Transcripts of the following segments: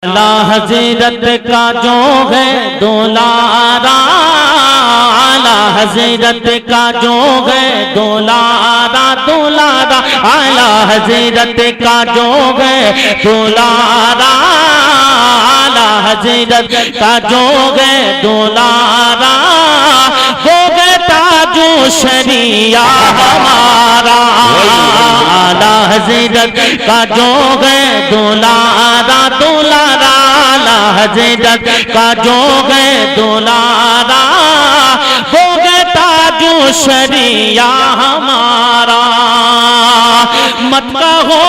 اعلیٰ حضرت کا جو ہے دولارا، اعلیٰ حضرت کا جو ہے دولارا دولارا، اعلیٰ حضرت کا جو ہے دولارا، اعلیٰ حضرت کا جو ہے دولارا، ہو گئے تاج و شریعہ ہمارا، اعلیٰ حضرت کا جو ہے دولارا دولارا، اعلیٰ حضرت کا جو ہے دولارا، ہو گئے تاج و شریعہ ہمارا۔ مت کہو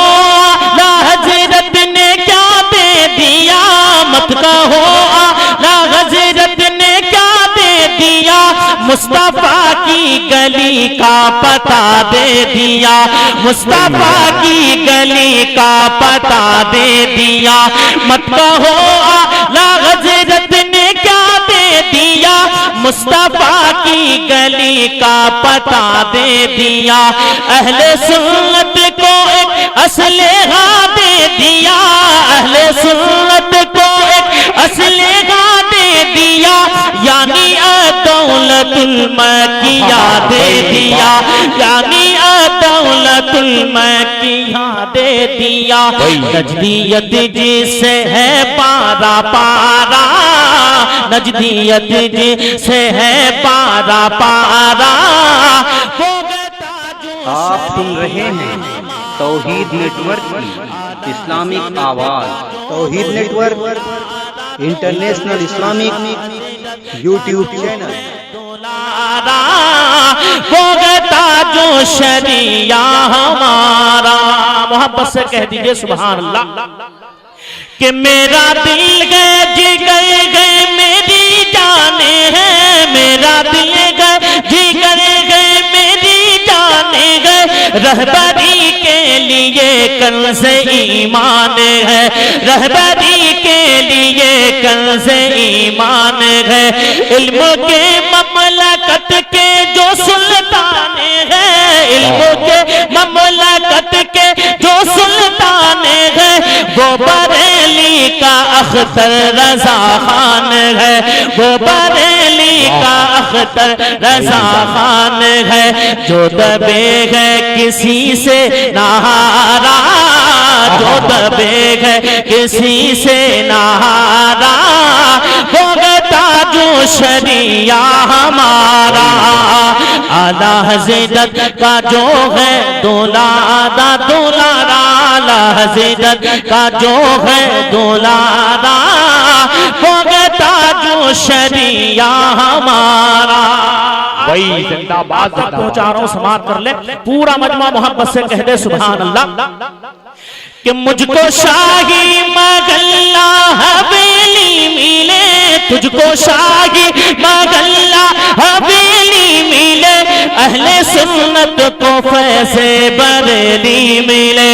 اعلیٰ حضرت نے کیا دے دیا، مت کہو اعلیٰ حضرت نے کیا دے دیا، مصطفیٰ کی گلی کا پتہ دے دیا، مصطفیٰ کی گلی کا پتہ دے دیا۔ مت کہو اعلیٰ حضرت نے کیا دے دیا، مصطفیٰ کی گلی کا پتہ دے دیا۔ اہل سنت کو ایک اسلحہ دے دیا، اہل سنت کو ایک اسلحہ دے دیا، یعنی دولت المکیہ دے دیا، یعنی دولت المکیہ دے دیا۔ نجدیت جسے ہے پارا پارا، نجدیت جسے ہے پارا پارا، آپ سن رہے ہیں توحید نیٹ ورک کی اسلامک آواز۔ Tawheed network international Islamic YouTube channel. ہوگا تاج و شریعہ ہمارا۔ محبت سے کہہ دیجئے سبحان اللہ کہ میرا دل گئے جگر گئے میری جانیں ہیں، میرا دل گئے جگر گئے میری جانیں گئے، رہبری کے لیے کنز ایمان ہے، رہبری کے لیے کنز ایمان ہے۔ علم کے مملکت کے جو سلطان ہیں، علم کے مملکت کے جو سلطان ہیں، وہ بریلی کا اختر رضا خان ہے، وہ بریلی کا اختر رضا خان ہے۔ جو دبے ہے کسی سے نہارا، جو دبے ہے کسی سے نہارا، ہوگا تاج و شریعہ ہمارا۔ اعلیٰ حضرت کا جو ہے دولارا دولارا، اعلیٰ حضرت کا جو ہے دولارا، ہوگا تاج و شریعہ ہمارا۔ وہی زندہ باد پہنچا رہا ہوں، سماعت کر لے پورا مجمع محبت سے کہہ دے سبحان اللہ کہ مجھ کو شاہی مغلہ حویلی ملے، تجھ کو شاہی مغلہ حویلی ملے، اہل سنت کو فیض بریلی ملے،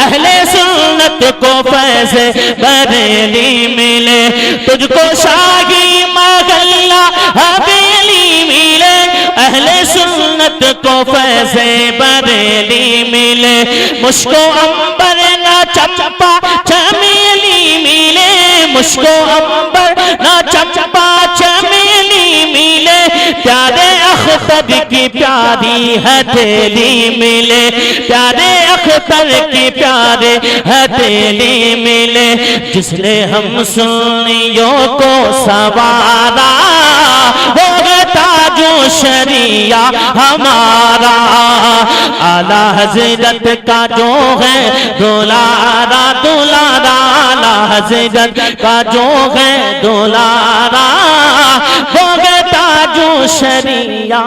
اہل سنت کو فیض بریلی ملے، تجھ کو شاہی مغلہ حویلی ملے، اہل سنت کو فیض بریلی ملے، مشک و عنبر نہ چمپا چمیلی ملے، مشک و عنبر نہ چمپا چمیلی ملے، پیارے اختر کی پیاری ہتھیلی ملے، پیارے اختر کی پیارے ہتھیلی ملے، جس نے ہم سنیوں کو سوارا، ہوگا تاج و شریعہ ہمارا۔ اعلیٰ حضرت کا جو ہے دولارا دولارا، اعلیٰ حضرت کا جو ہے دولارا، ہوگا تاج و شریعہ